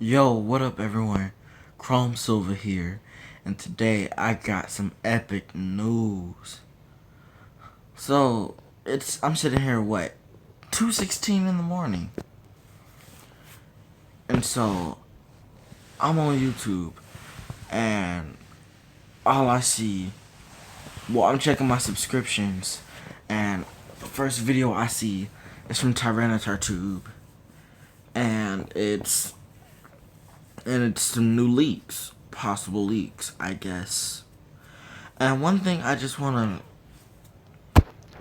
Yo, what up everyone? Chrome Silver here, and today I got some epic news. So, I'm sitting here 2:16 in the morning. And so I'm on YouTube and all I see, I'm checking my subscriptions, and the first video I see is from Tube, and it's some new leaks, possible leaks, I guess. And one thing I just want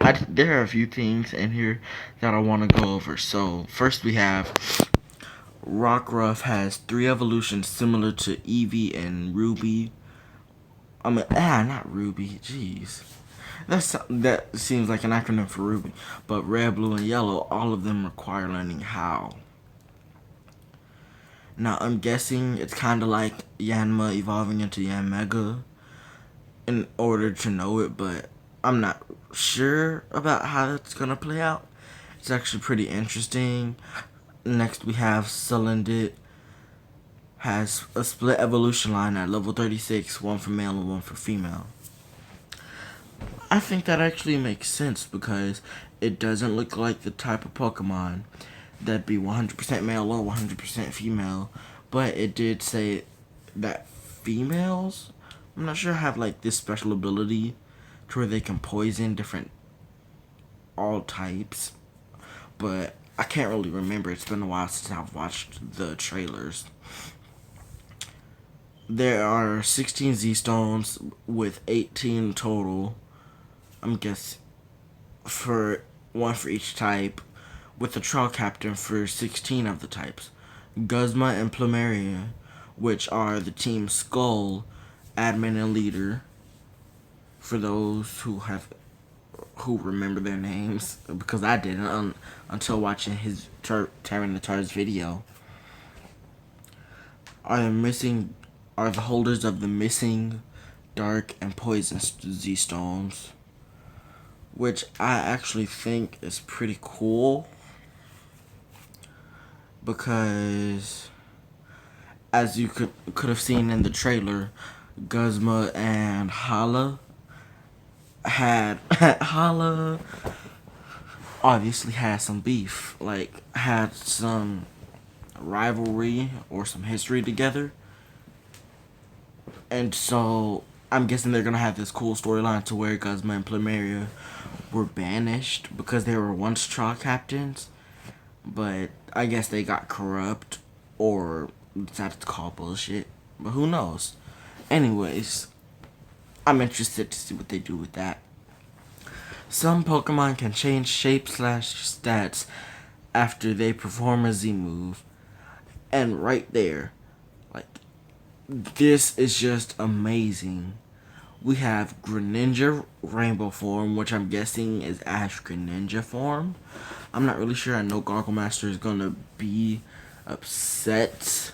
to, there are a few things in here that I want to go over. So first we have Rockruff has 3 evolutions similar to Eevee and Ruby. Not Ruby. Jeez, that seems like an acronym for Ruby. But Red, Blue, and Yellow, all of them require learning how. Now I'm guessing it's kind of like Yanma evolving into Yanmega in order to know it, but I'm not sure about how that's gonna play out. It's actually pretty interesting. Next we have Celandit has a split evolution line at level 36, one for male and one for female. I think that actually makes sense because it doesn't look like the type of Pokemon that'd be 100% male or 100% female, but it did say that females, I'm not sure, have like this special ability to where they can poison different all types, but I can't really remember. It's been a while since I've watched the trailers. There are 16 Z-Stones with 18 total. I'm guessing for one for each type, with a trial captain for 16 of the types. Guzma and Plumeria, which are the Team Skull admin and leader, for those who remember their names, because I didn't until watching his Tyranitar's video. Are the holders of the missing dark and poison Z-Stones, which I actually think is pretty cool, because as you could have seen in the trailer, Guzma and Hala Hala obviously had some beef, like had some rivalry or some history together. And so I'm guessing they're gonna have this cool storyline to where Guzma and Plumeria were banished because they were once trial captains, but I guess they got corrupt or decided to call bullshit. But who knows? Anyways, I'm interested to see what they do with that. Some Pokemon can change shape/stats after they perform a Z move. And right there, like, this is just amazing. We have Greninja Rainbow form, which I'm guessing is Ash Greninja form. I'm not really sure. I know Gargle Master is gonna be upset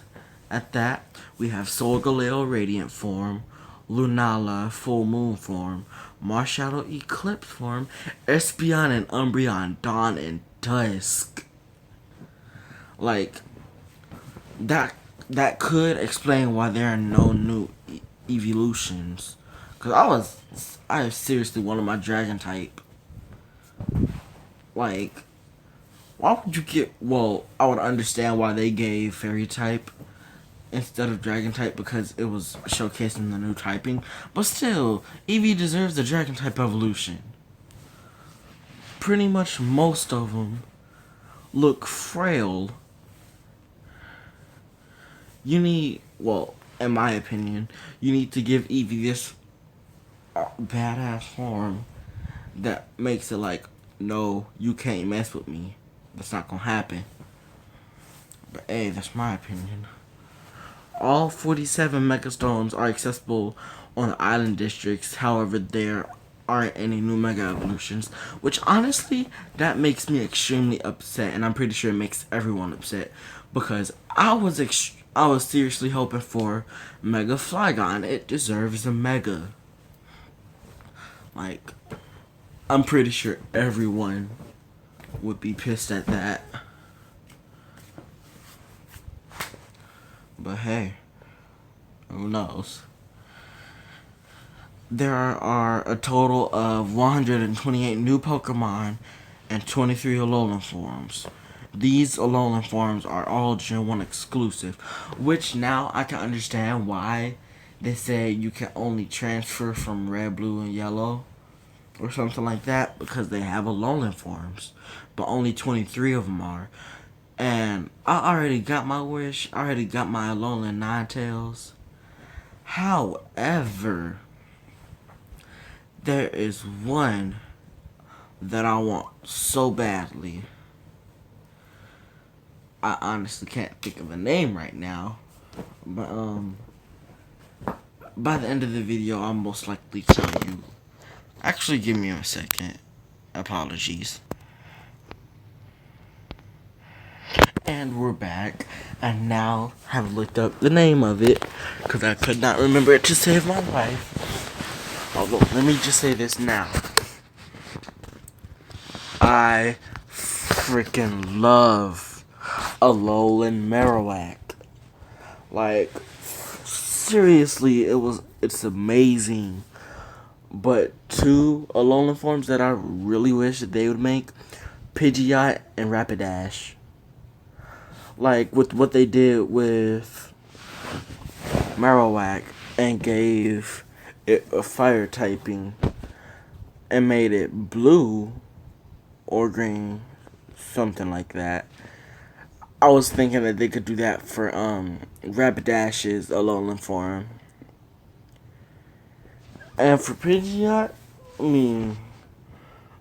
at that. We have Solgaleo Radiant form, Lunala Full Moon form, Marshadow Eclipse form, Espeon and Umbreon Dawn and Dusk. Like, that could explain why there are no new evolutions. Cause I seriously wanted my Dragon type. Like, why would you get? Well, I would understand why they gave Fairy type instead of Dragon type, because it was showcasing the new typing. But still, Eevee deserves the Dragon type evolution. Pretty much most of them look frail. You need, well, in my opinion, you need to give Eevee this badass form that makes it like, no, you can't mess with me. That's not gonna happen. But hey, that's my opinion. All 47 Megastones are accessible on the island districts. However, there aren't any new Mega Evolutions, which honestly, that makes me extremely upset, and I'm pretty sure it makes everyone upset, because I was seriously hoping for Mega Flygon. It deserves a Mega. Like, I'm pretty sure everyone would be pissed at that. But hey, who knows? There are a total of 128 new Pokemon and 23 Alolan forms. These Alolan forms are all Gen 1 exclusive, which now I can understand why they say you can only transfer from red, blue, and yellow or something like that, because they have Alolan forms, but only 23 of them are. And I already got my wish. I already got my Alolan Ninetales. However, there is one that I want so badly. I honestly can't think of a name right now. But by the end of the video, I'll most likely tell you. Actually, give me a second. Apologies. And we're back. I now have looked up the name of it because I could not remember it to save my life. Although, let me just say this now. I freaking love Alolan Marowak. Like, seriously, it's amazing. But two Alolan forms that I really wish that they would make, Pidgeot and Rapidash. Like, with what they did with Marowak and gave it a fire typing and made it blue or green, something like that. I was thinking that they could do that for Rapidash's Alolan form. And for Pidgeot, I mean,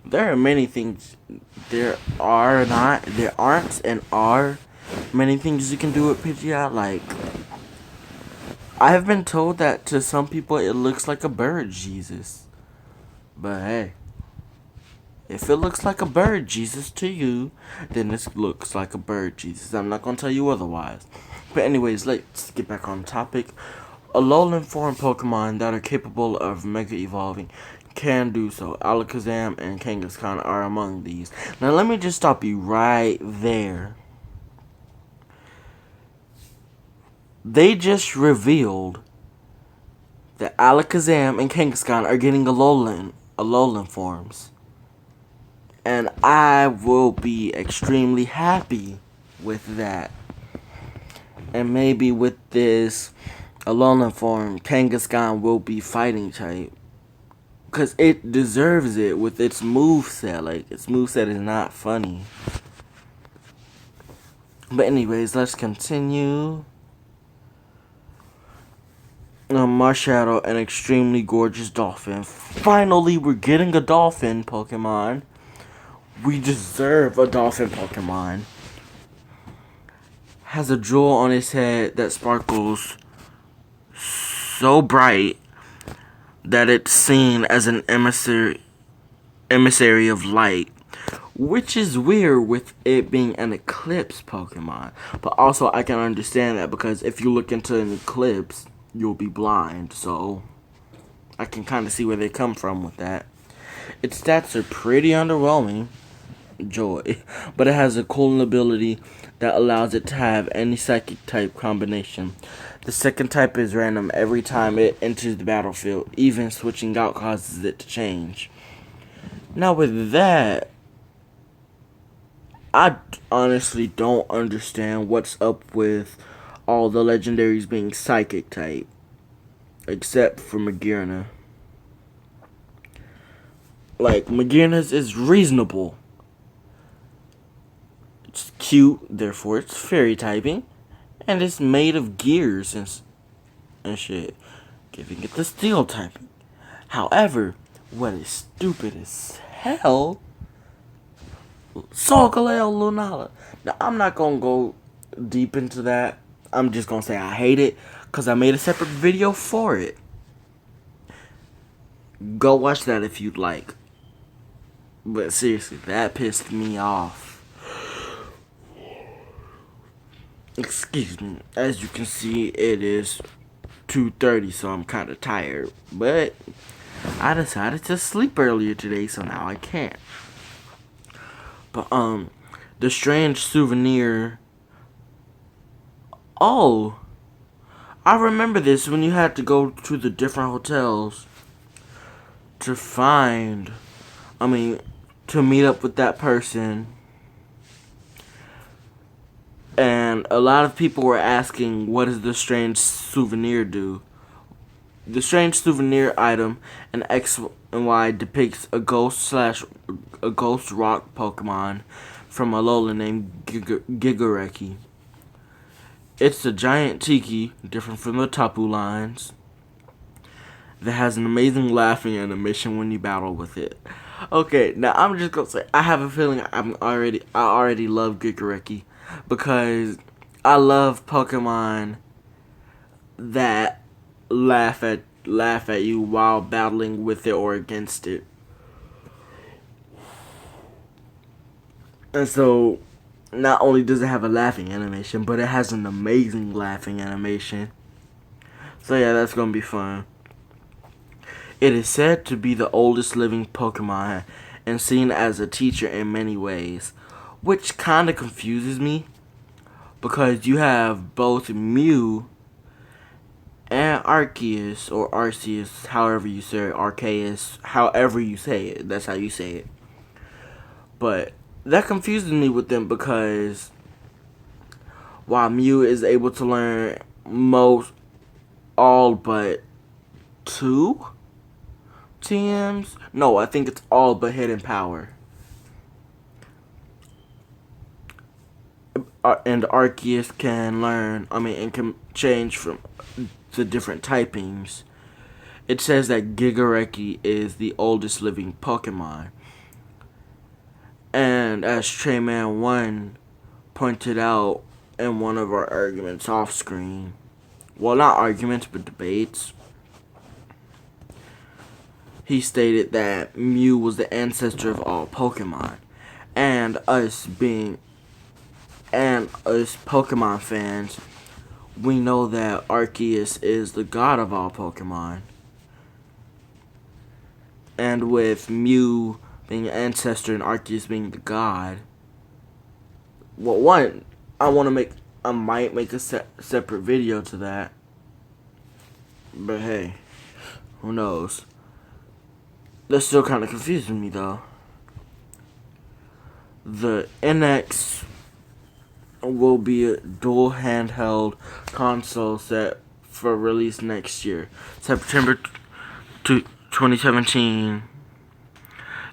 there are many things. There aren't and are many things you can do with Pidgeot. Like, I have been told that to some people it looks like a bird Jesus. But hey, if it looks like a bird Jesus to you, then this looks like a bird Jesus. I'm not going to tell you otherwise. But anyways, let's get back on topic. Alolan form Pokemon that are capable of Mega Evolving can do so. Alakazam and Kangaskhan are among these. Now let me just stop you right there. They just revealed that Alakazam and Kangaskhan are getting Alolan forms. And I will be extremely happy with that. And maybe with this Alolan form, Kangaskhan will be fighting type. Because it deserves it with its moveset. Like, its moveset is not funny. But anyways, let's continue. Marshadow, an extremely gorgeous dolphin. Finally, we're getting a dolphin Pokemon. We deserve a dolphin Pokemon. Has a jewel on its head that sparkles so bright that it's seen as an emissary of light. Which is weird with it being an eclipse Pokemon. But also, I can understand that because if you look into an eclipse, you'll be blind. So, I can kind of see where they come from with that. Its stats are pretty underwhelming. Joy. But it has a cool ability that allows it to have any psychic type combination. The second type is random every time it enters the battlefield. Even switching out causes it to change. Now with that, I honestly don't understand what's up with all the legendaries being psychic type. Except for Magearna. Like, Magearna's is reasonable. It's cute, therefore it's fairy typing. And it's made of gears and shit. Giving it the steel typing. However, what is stupid as hell, Solgaleo Lunala. Now, I'm not going to go deep into that. I'm just going to say I hate it because I made a separate video for it. Go watch that if you'd like. But seriously, that pissed me off. Excuse me. As you can see, it is 2:30, so I'm kind of tired. But I decided to sleep earlier today, so now I can't. But, the strange souvenir. Oh, I remember this when you had to go to the different hotels to find, I mean, to meet up with that person. And a lot of people were asking, what does the strange souvenir do? The strange souvenir item in X and Y depicts a ghost rock Pokemon from Alola named Gigareki. It's a giant tiki, different from the Tapu lines, that has an amazing laughing animation when you battle with it. Okay, now I'm just gonna say I have a feeling I already love Gigareki because I love Pokemon that laugh at you while battling with it or against it. And so not only does it have a laughing animation, but it has an amazing laughing animation. So yeah, that's gonna be fun. It is said to be the oldest living Pokemon and seen as a teacher in many ways, which kind of confuses me because you have both Mew and Arceus, or Arceus, however you say it, Arceus, however you say it, that's how you say it. But that confuses me with them because while Mew is able to learn all but 2 TMs, no, I think it's all but Hidden Power. And Arceus can learn, and can change from the different typings. It says that Gigareki is the oldest living Pokemon. And as Trayman1 pointed out in one of our arguments off screen, well, not arguments, but debates, he stated that Mew was the ancestor of all Pokemon. And us Pokemon fans, we know that Arceus is the god of all Pokemon. And with Mew being an ancestor and Arceus being the god, well, one, I might make a separate video to that. But hey, who knows? That's still kind of confusing me though. The NX will be a dual handheld console set for release next year, September 2017.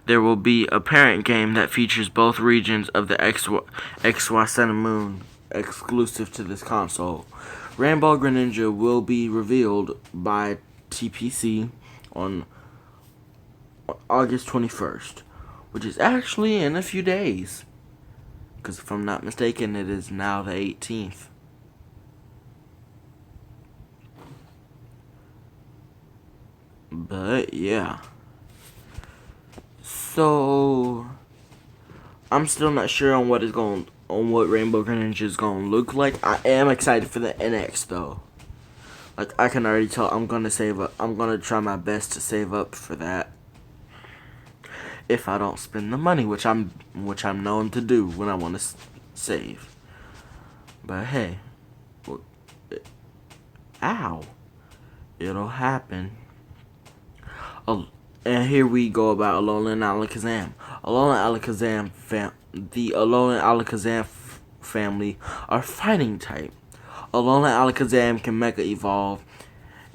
There will be a parent game that features both regions of the XY Sun and Moon, exclusive to this console. Rainbow Greninja will be revealed by TPC on August 21st, which is actually in a few days. Because if I'm not mistaken, it is now the 18th. But yeah. So I'm still not sure on what Rainbow Greninja is gonna look like. I am excited for the NX though. Like I can already tell, I'm gonna save up. I'm gonna try my best to save up for that. If I don't spend the money, which I'm known to do when I want to save. But hey, ow, it'll happen. And here we go about Alolan and Alakazam. The Alolan and Alakazam family are fighting type. Alolan and Alakazam can Mega Evolve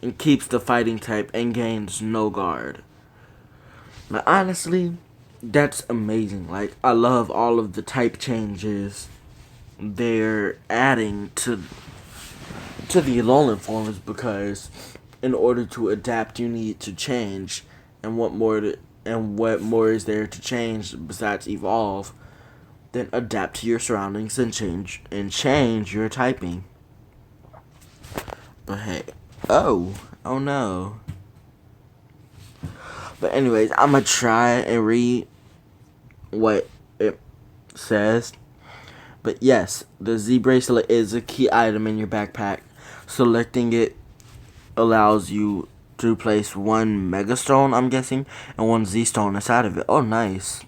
and keeps the fighting type and gains no guard. Now, honestly, that's amazing. Like, I love all of the type changes they're adding to the Alolan forms because in order to adapt, you need to change. And what more is there to change besides evolve than adapt to your surroundings and change your typing? But hey, oh no. But anyways, I'm gonna try and read what it says. But yes, the Z bracelet is a key item in your backpack. Selecting it allows you to place one Mega Stone, I'm guessing, and one Z Stone inside of it. Oh, nice.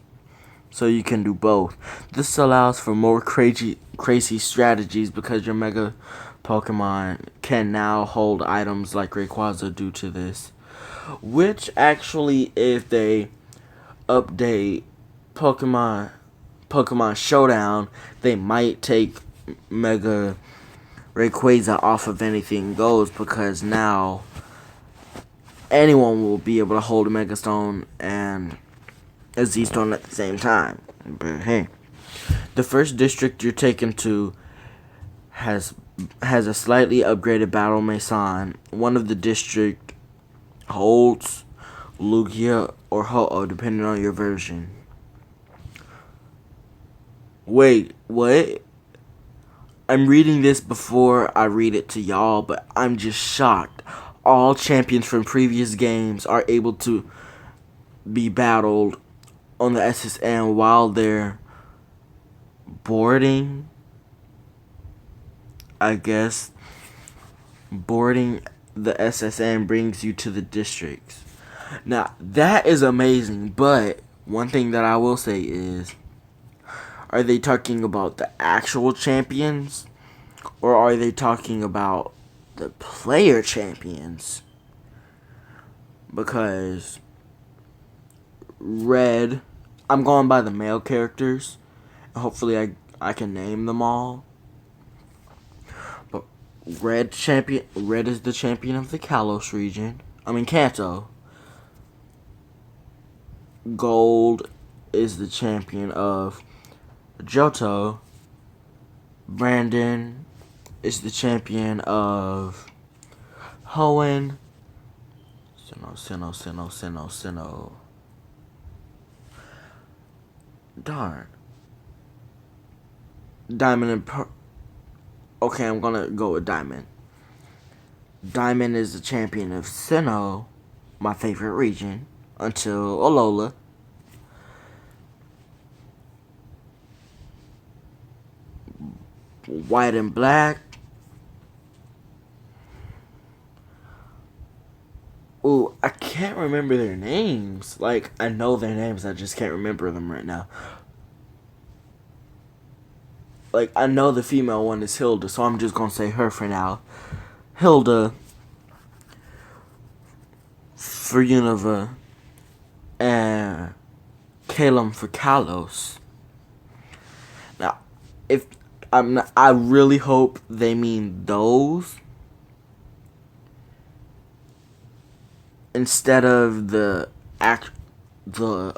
So you can do both. This allows for more crazy strategies because your Mega Pokemon can now hold items like Rayquaza due to this. Which actually, if they update Pokemon Showdown, they might take Mega Rayquaza off of Anything Goes, because now anyone will be able to hold a Mega Stone and a Z Stone at the same time. But hey, the first district you're taken to has a slightly upgraded Battle Mason. One of the district holds Lugia or Ho-Oh, depending on your version. Wait, what? I'm reading this before I read it to y'all, but I'm just shocked. All champions from previous games are able to be battled on the SSN while they're boarding. I guess boarding the SSN brings you to the districts. Now, that is amazing, but one thing that I will say is, are they talking about the actual champions, or are they talking about the player champions? Because Red, I'm going by the male characters. Hopefully I can name them all. But Red is the champion of the Kalos region. Kanto. Gold is the champion of Johto. Brandon is the champion of Hoenn. Sinnoh. Darn. Diamond and Pearl. Okay, I'm gonna go with Diamond. Diamond is the champion of Sinnoh, my favorite region, until Alola. White and Black. Ooh, I can't remember their names. Like, I know their names, I just can't remember them right now. Like, I know the female one is Hilda, so I'm just gonna say her for now. Hilda for Unova and Calum for Kalos. Now, I really hope they mean those instead of the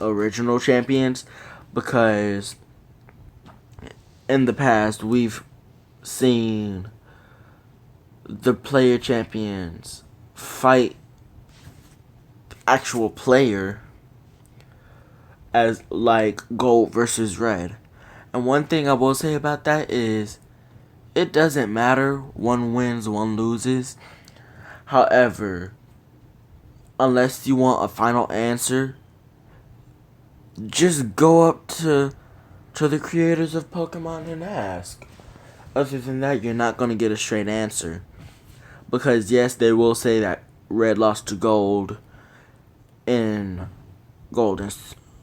original champions, because in the past we've seen the player champions fight actual player, as like Gold versus Red. And one thing I will say about that is, it doesn't matter, one wins, one loses. However, unless you want a final answer, just go up to the creators of Pokemon and ask. Other than that, you're not going to get a straight answer. Because yes, they will say that Red lost to Gold in Gold and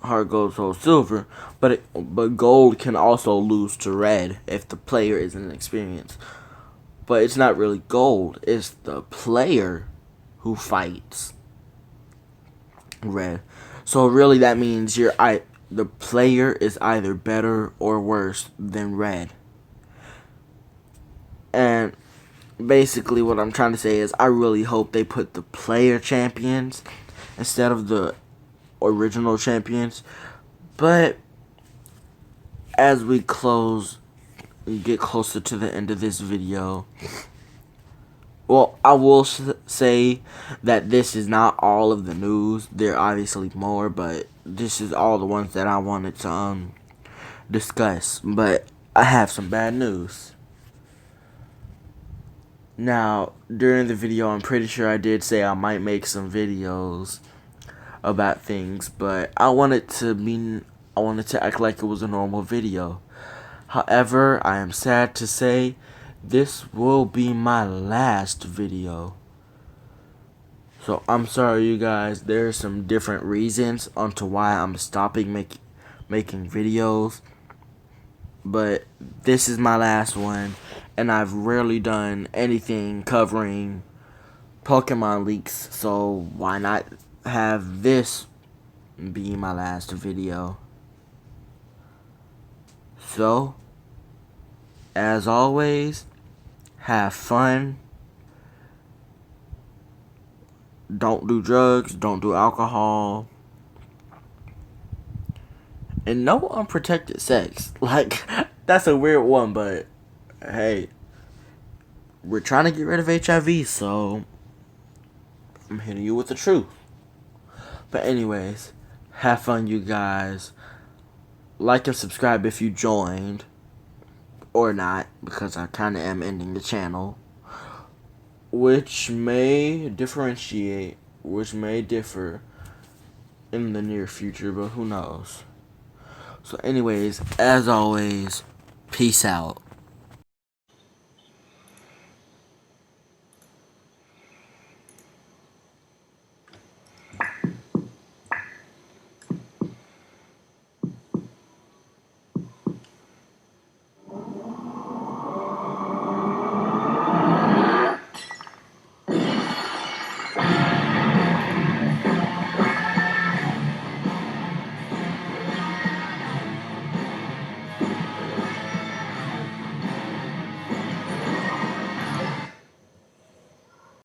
Heart Gold, Soul Silver, but Gold can also lose to Red if the player isn't experienced. But it's not really Gold, it's the player who fights Red. So really that means the player is either better or worse than Red. And basically what I'm trying to say is, I really hope they put the player champions instead of the original champions. But as we get closer to the end of this video, well, I will say that this is not all of the news. There are obviously more, but this is all the ones that I wanted to discuss. But I have some bad news. Now, during the video, I'm pretty sure I did say I might make some videos about things, but I wanted to act like it was a normal video. However, I am sad to say this will be my last video. So I'm sorry, you guys. There are some different reasons onto why I'm stopping making videos, but this is my last one, and I've rarely done anything covering Pokemon leaks, so why not have this be my last video? So, as always, have fun. Don't do drugs, don't do alcohol, and no unprotected sex. Like, that's a weird one, but hey, we're trying to get rid of HIV, so I'm hitting you with the truth. But anyways, have fun, you guys. Like and subscribe if you joined, or not, because I kind of am ending the channel, which may differentiate, which may differ in the near future, but who knows. So anyways, as always, peace out.